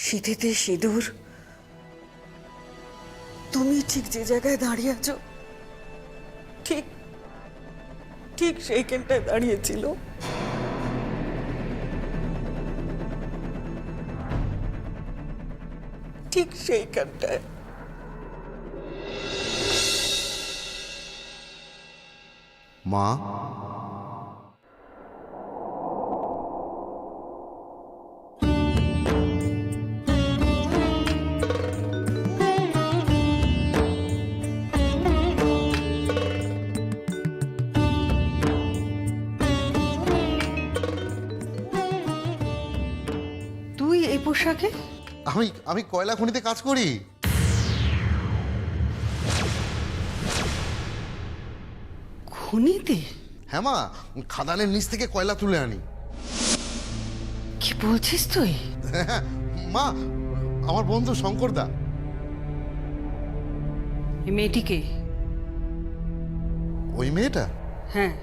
সিঁথিতে সিঁদুর, তুমি ঠিক যে জায়গায় দাঁড়িয়ে আছো ঠিক ঠিক সেইখানটায় দাঁড়িয়েছিল। ঠিক সেইখানটায়। মা, তুই এই পোশাকে? আমি আমি কয়লা খনিতে কাজ করি। খনিতে? হ্যাঁ মা, খাদানের নিচ থেকে কয়লা তুলে আনি। কি বলছিস তুই? মা, আমার বন্ধু শঙ্করদা। এই মেয়েটিকে? ওই মেয়েটা? হ্যাঁ।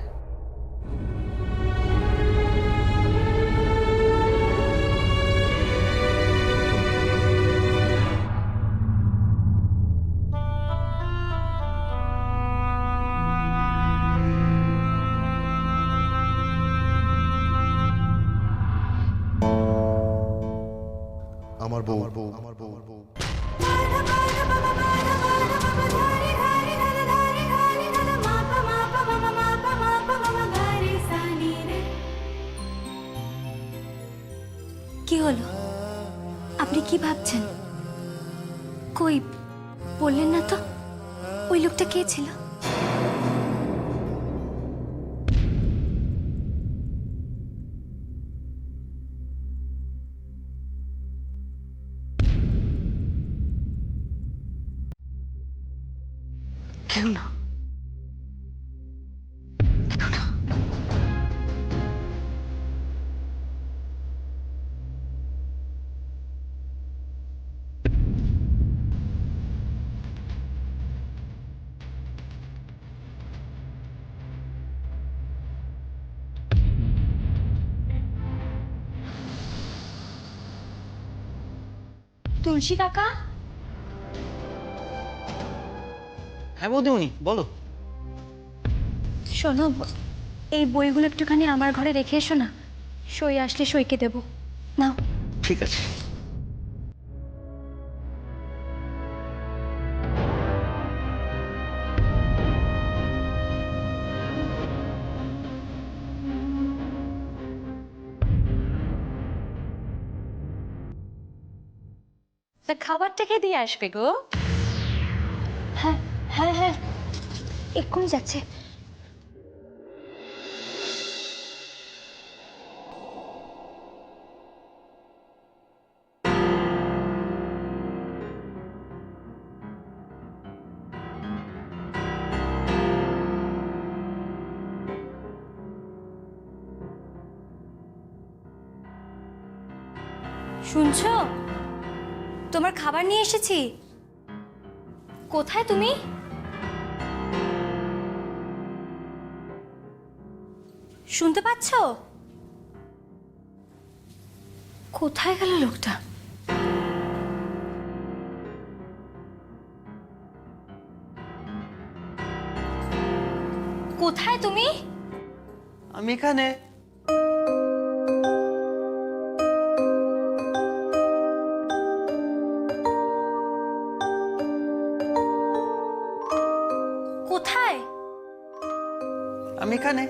আমার বউ, আমার বউ, আমার বউ। কি হলো? আপনি কি ভাবছেন? কই বললেন না তো ওই লোকটা কে ছিল? কেউ না। তুলসী কাকা? হ্যাঁ বৌদিমণি, বলো। শোনো, এই বইগুলো একটুখানি আমার ঘরে রেখে এসো না। সই আসলে সইকে দেবো। নাও। ঠিক আছে। তা খাবারটা কে দিয়ে আসবে গো? হ্যাঁ হ্যাঁ হ্যাঁ, এক্ষুনি যাচ্ছে। শুনছো? তোমার খাবার নিয়ে এসেছি। কোথায় তুমি? শুনতে পাচ্ছ? কোথায় গেল লোকটা? কোথায় তুমি? আমি এখানে। কোথায়? আমি এখানে।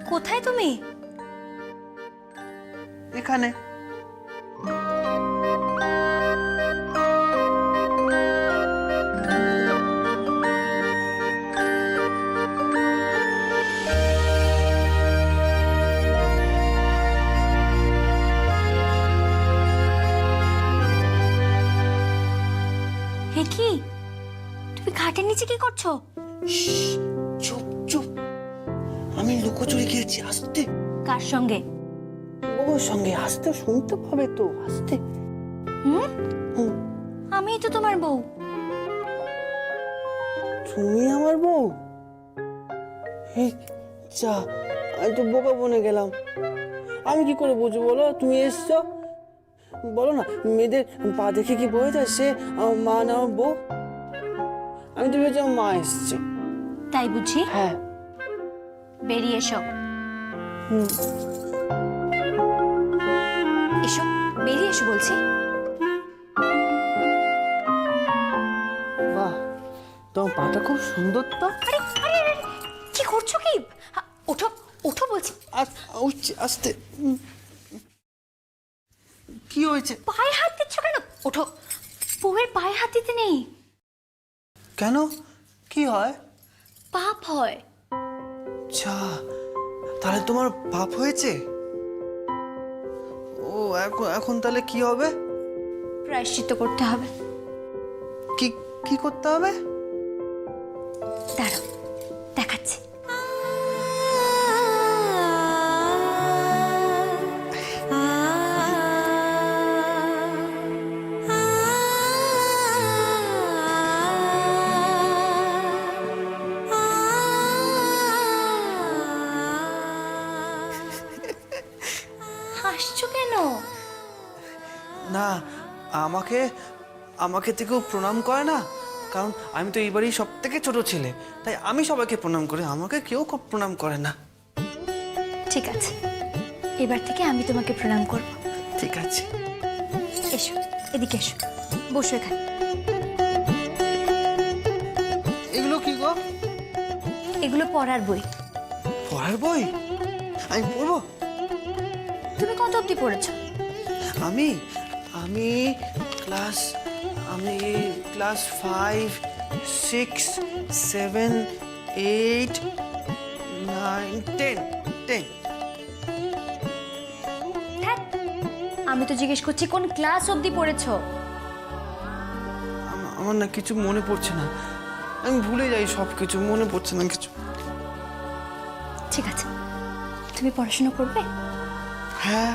কোথায় তুমি? এখানে। হে কি? তুমি খাটের নিচে কি করছো? চুপ চুপ, আমি লুকোচুরি খেয়েছি। আস্তে। কার সঙ্গে? ওর সঙ্গে আস্তে, শুনতে পাবে তো। আস্তে। হুম? আমিই তো তোমার বউ। তুমি আমার বউ? এই যা, আমি তো বোকা বনে গেলাম। আমি কি করে বুঝবো বলো? তুমি এসছো, বলো না, মেয়েদের পা দেখে কি বোঝা যায় সে আমার মা না আমার বউ? আমি তো ভেবেছি আমার মা এসছে। তাই বুঝি? হ্যাঁ। বেরিয়ে এসো। এসো, বেরিয়ে এসো বলছি। বাহ, তোমার পাটা খুব সুন্দর তো। আরে আরে আরে, কি করছো কি? ওঠো ওঠো বলছি। উঠছে আস্তে। কি হয়েছে? পায়ে হাত দিচ্ছ কেন? ওঠো। বউয়ের পায়ে হাত দিতে নেই। কেন? কি হয়? পাপ হয়। আচ্ছা, তাহলে তোমার পাপ হয়েছে? ও, এখন এখন তাহলে কি হবে? প্রায়শ্চিত্ত করতে হবে। কি কি করতে হবে? দাঁড়াও, দেখাচ্ছি। হাসছো কেন? না, আমাকে আমাকে তো কেউ প্রণাম করে না, কারণ আমি তো এই বাড়ির সব থেকে ছোট ছেলে, তাই আমি সবাইকে প্রণাম করি, আমাকে কেউ প্রণাম করে না। ঠিক আছে, এবার থেকে আমি তোমাকে প্রণাম করব। ঠিক আছে। এসো, এদিকে এসো, বসো এখানে। এগুলো কি গো? এগুলো পড়ার বই। পড়ার বই? আমি পড়বো? তুমি কত অবধি পড়েছো? আমি আমি ক্লাস আমি ক্লাস 5, 6, 7, 8, 9, 10। হ্যাঁ, আমি তো জিজ্ঞেস করছি কোন ক্লাস অবধি পড়েছো? আমার না কিছু মনে পড়ছে না, আমি ভুলে যাই সব কিছু, মনে পড়ছে না কিছু। ঠিক আছে, তুমি পড়াশোনা করবে? হ্যাঁ,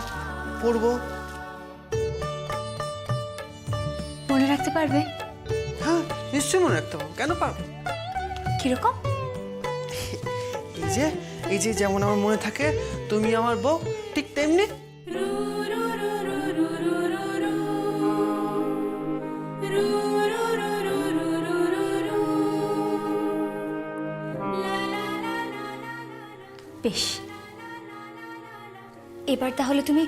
পড়বো। মনে রাখতে পারবে? হ্যাঁ, নিশ্চয়ই মনে রাখতে পারবো, কেন পারবো? কিরকম? এই যে যেমন আমার মনে থাকে তুমি আমার বউ, ঠিক তেমনি। বেশ, এবার তাহলে তুমি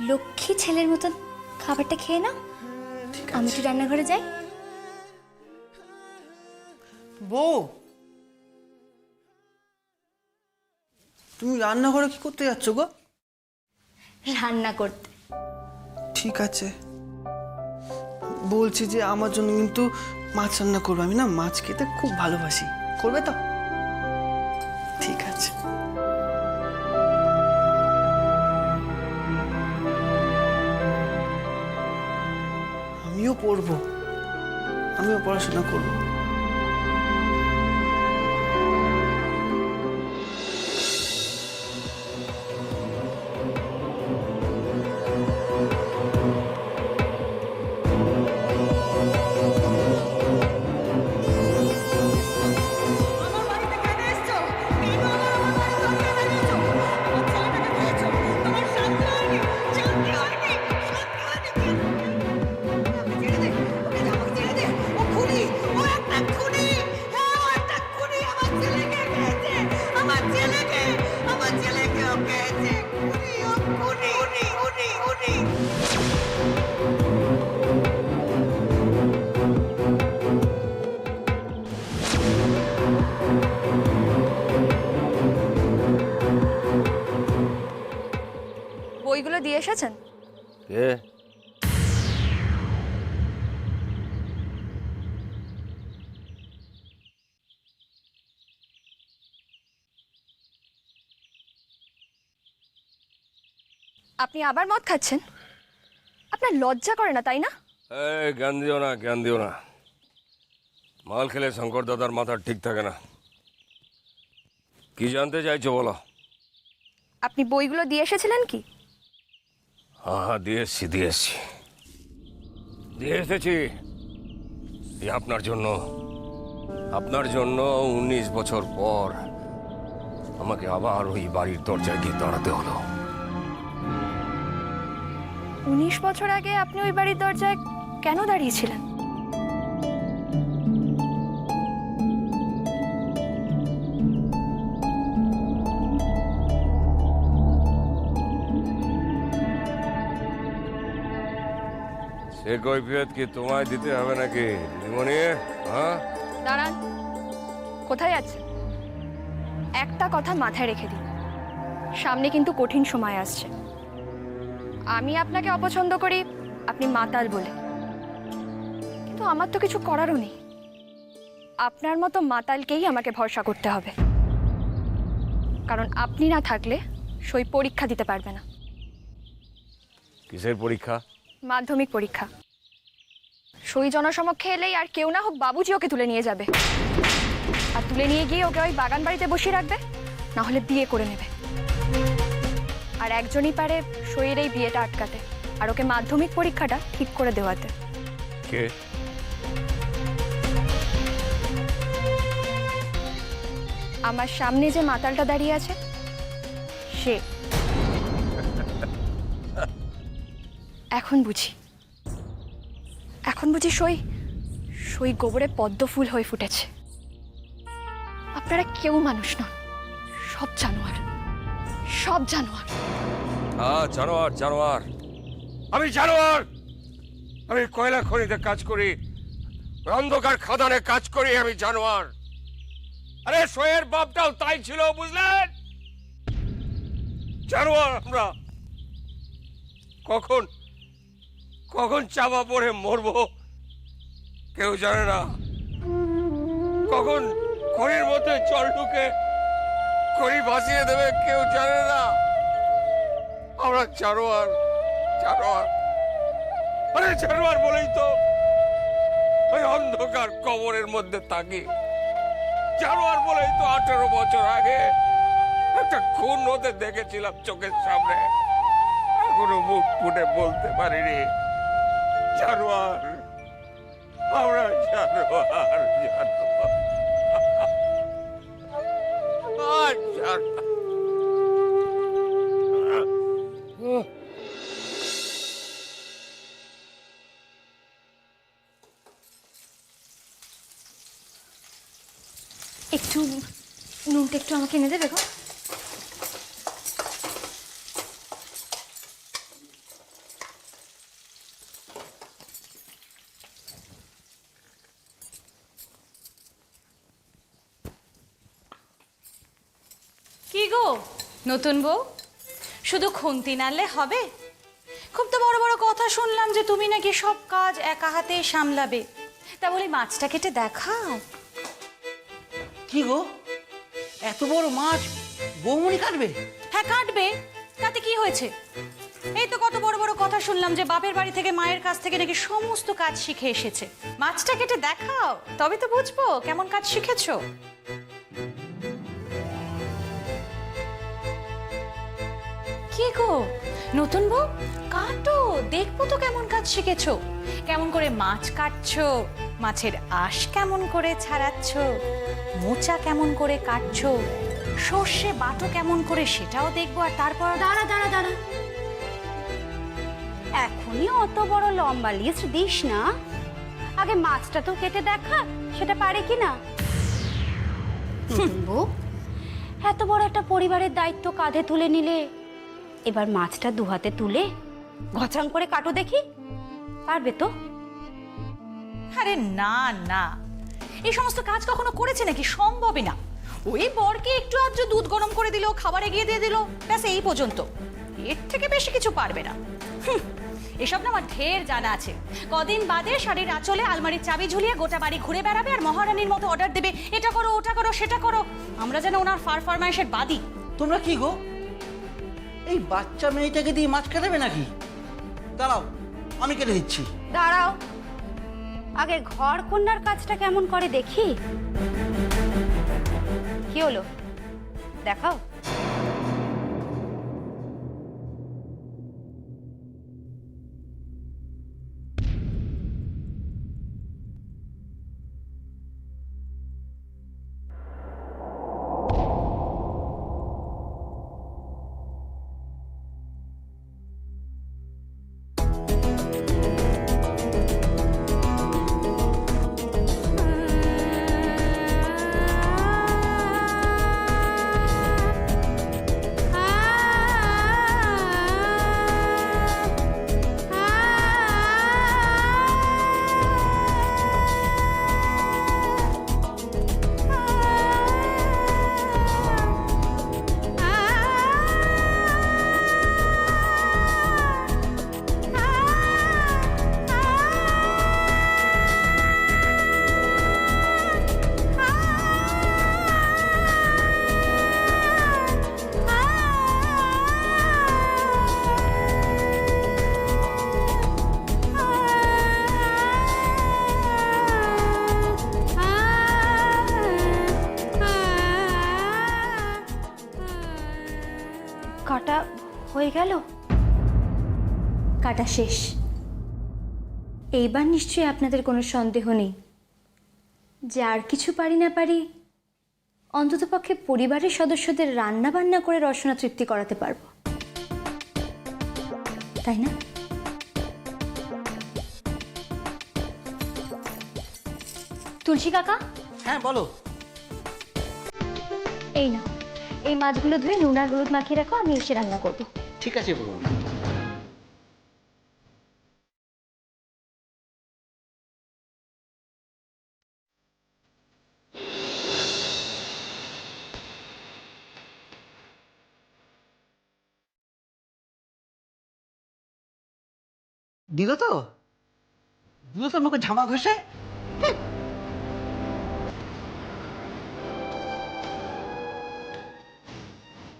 লক্ষ্মী ছেলের মতন খাবারটা খেয়ে নাও। আমি একটু রান্নাঘরে যাই। বউ, তুমি রান্নাঘরে কি করতে যাচ্ছ গো? রান্না করতে। ঠিক আছে, বলছি যে আমার জন্য কিন্তু মাছ রান্না করবে, আমি না মাছ খেতে খুব ভালোবাসি, করবে তো? ঠিক আছে। আমিও পড়বো, আমিও পড়াশোনা করবো। বইগুলো দিয়ে এসেছেন? কে? আপনি আবার মদ খাচ্ছেন? আপনার লজ্জা করে না, তাই না? এই জ্ঞান দিও না, জ্ঞান দিও না। মাল খেলে শঙ্কর দাদার মাথা ঠিক থাকে না। কি জানতে চাইছো বলো? আপনি বইগুলো দিয়ে এসেছিলেন কি? হ্যাঁ, দিয়ে এসেছি। এই আপনার জন্য। আপনার জন্য 19 বছর পর আমাকে আবার ওই বাড়ির দরজায় গিয়ে দাঁড়াতে হলো। 19 বছর আগে আপনি ওই বাড়ির দরজায় কেন দাঁড়িয়েছিলেন? সে কৈফিয়ত কি তোমায় দিতে হবে নাকি দিদিমণি? হ্যাঁ, দাঁড়ান, কোথায় যাচ্ছেন? একটা কথা মাথায় রেখে দিন, সামনে কিন্তু কঠিন সময় আসছে। আমি আপনাকে অপছন্দ করি, আপনি মাতাল বলে, কিন্তু আমার তো কিছু করারও নেই। আপনার মতো মাতালকেই আমাকে ভরসা করতে হবে, কারণ আপনি না থাকলে সই পরীক্ষা দিতে পারবে না। কিসের পরীক্ষা? মাধ্যমিক পরীক্ষা। সই জনসমক্ষে এলেই আর কেউ না হোক বাবুজি ওকে তুলে নিয়ে যাবে, আর তুলে নিয়ে গিয়ে ওকে ওই বাগান বাড়িতে বসিয়ে রাখবে, না হলে বিয়ে করে নেবে। আর একজনই পারে সইয়ের এই বিয়েটা আটকাতে, আর ওকে মাধ্যমিক পরীক্ষাটা ঠিক করে দেওয়াতে। কে? আমার সামনে যে মাতালটা দাঁড়িয়ে আছে সে। এখন বুঝি সই গোবরে পদ্ম ফুল হয়ে ফুটেছে। আপনারা কেউ মানুষ নন, সব জানোয়ার। জানোয়ার জানোয়ার, আমি জানোয়ার। আমি কয়লা খনিতে কাজ করি, অন্ধকার খাদানে কাজ করি, আমি জানোয়ার। আরে সয়ের বাপটাও তাই ছিল, বুঝলেন? জানোয়ার আমরা। কখন কখন চাপা পড়ে মরবো কেউ জানে না, কখন খনির মধ্যে জল ঢুকে খনি ভাসিয়ে দেবে কেউ জানে না। আমরা জানোয়ার। আরে জানোয়ার বলেই তো ওই অন্ধকার কবরের মধ্যে থাকি। জানোয়ার বলেই তো 18 বছর আগে একটা খুন হতে দেখেছিলাম চোখের সামনে, এখনো মুখ ফুটে বলতে পারিনি। জানোয়ার আমরা, জানোয়ার। একটু নুনটা একটু আমাকে এনে দেবে গো। কি গো নতুন বউ, শুধু খুন্তি নাড়লে হবে? খুব তো বড় বড় কথা শুনলাম যে তুমি নাকি সব কাজ একা হাতে সামলাবে। তা বলি মাছটা কেটে দেখাও। কি গো, এত বড় মাছ বৌমনি কাটবে? হ্যাঁ কাটবে, তাতে কি হয়েছে? এই তো কত বড় বড় কথা শুনলাম যে বাপের বাড়ি থেকে মায়ের কাছ থেকে নাকি সমস্ত কাজ শিখে এসেছে। মাছটা কেটে দেখাও, তবে তো বুঝবো কেমন কাজ শিখেছো। কি গো নতুন বউ, কাটো, দেখবো তো কেমন কাজ শিখেছো। কেমন করে মাছ কাটছো, মাছের আঁশ কেমন করে ছাড়াচ্ছো, মোচা কেমন করে কাটছো, সর্ষে বাটো কেমন করে সেটাও দেখবো। আর তারপর দাঁড়া, এখনই অত বড় লম্বা লিস্ট দিস না, আগে মাছটা তো কেটে দেখা সেটা পারে কি না। বউ, এত বড় একটা পরিবারের দায়িত্ব কাঁধে তুলে নিলে, এবার মাছটা দু হাতে তুলে ঘচাং করে কাটো দেখি, পারবে তো? আরে না না, এই সমস্ত কাজ কখনো করেছে নাকি? সম্ভবই না। ওই বরকে একটু আধটু দুধ গরম করে দিল, খাবার এগিয়ে দিয়ে দিল, ব্যাস এই পর্যন্ত। এর থেকে বেশি কিছু পারবে না। এসব না আমার ঢের জানা আছে। কদিন বাদে শাড়ির আঁচলে আলমারির চাবি ঝুলিয়ে গোটা বাড়ি ঘুরে বেড়াবে আর মহারানীর মতো অর্ডার দেবে, এটা করো ওটা করো সেটা করো। আমরা যেন ওনার ফরমাইশের বাদী। তোমরা কি গো, এই বাচ্চা মেয়েটাকে দিয়ে মাছ কাটাবে নাকি? দাঁড়াও, আমি কেটে দিচ্ছি। দাঁড়াও, আগে ঘর কন্যার কাজটা কেমন করে দেখি। কি হলো দেখাও। কাটা হয়ে গেল? কাটা শেষ। এইবার নিশ্চয়ই আপনাদের কোনো সন্দেহ নেই যে আর কিছু পারি না পারি অন্ততপক্ষে পরিবারের সদস্যদের রান্না বান্না করে রসনা তৃপ্তি করাতে পারবো, তাই না? তুলসী কাকা, হ্যাঁ বলো। এই না, এই মাছগুলো ধুয়ে নুন আর হলুদ মাখিয়ে রাখো, আমি এসে রান্না করবো। ঠিক আছে বলুন। দিল তো আমাকে ঝামা ঘষে।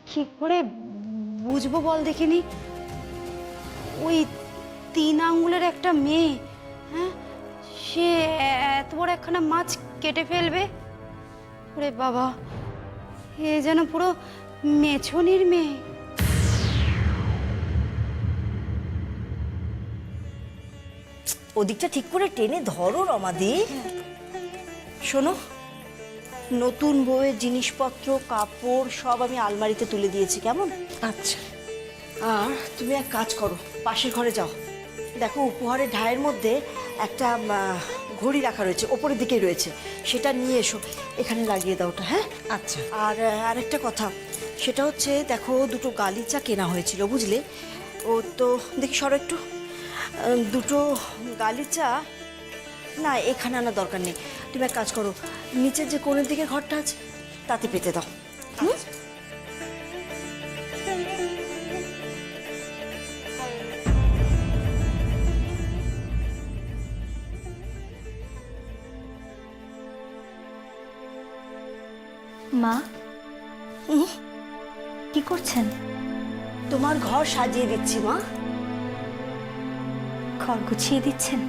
কি করে বুঝবো বল দেখিনি? ওই 3 আঙ্গুলের একটা মেয়ে, হ্যাঁ, সে এত বড় একখানা মাছ কেটে ফেলবে? ওরে বাবা, এ যেন পুরো মেছনির মেয়ে। ওদিকটা ঠিক করে টেনে ধরো রমাদি। শোনো, নতুন বউয়ের জিনিসপত্র কাপড় সব আমি আলমারিতে তুলে দিয়েছি, কেমন? আচ্ছা। আর তুমি এক কাজ করো, পাশের ঘরে যাও, দেখো উপহারের ঢায়ের মধ্যে একটা ঘড়ি রাখা রয়েছে, ওপরের দিকেই রয়েছে, সেটা নিয়ে এসো, এখানে লাগিয়ে দাও ওটা। হ্যাঁ আচ্ছা। আর আরেকটা কথা, সেটা হচ্ছে দেখো দুটো গালিচা কেনা হয়েছিল, বুঝলে? ও তো দেখি সরো একটু, দুটো গালিচা না এখানে আনার দরকার নেই, তুমি এক কাজ করো, নিচের যে কোণের দিকে ঘরটা আছে তাতে পেতে দাও। মা, কি করছেন? তোমার ঘর সাজিয়ে দিচ্ছি মা। ঘর গুছিয়ে দিচ্ছেন?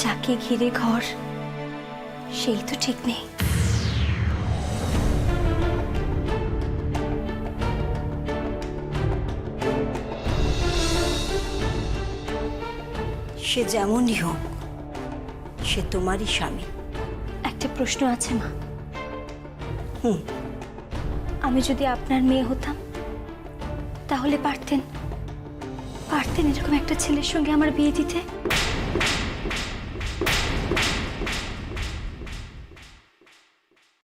যাকে ঘিরে ঘর সেই তো ঠিক নেই। সে যেমনই হোক, সে তোমারই স্বামী। একটা প্রশ্ন আছে মা। আমি যদি আপনার মেয়ে হতাম তাহলে পারতেন এরকম একটা ছেলের সঙ্গে আমার বিয়ে দিতে?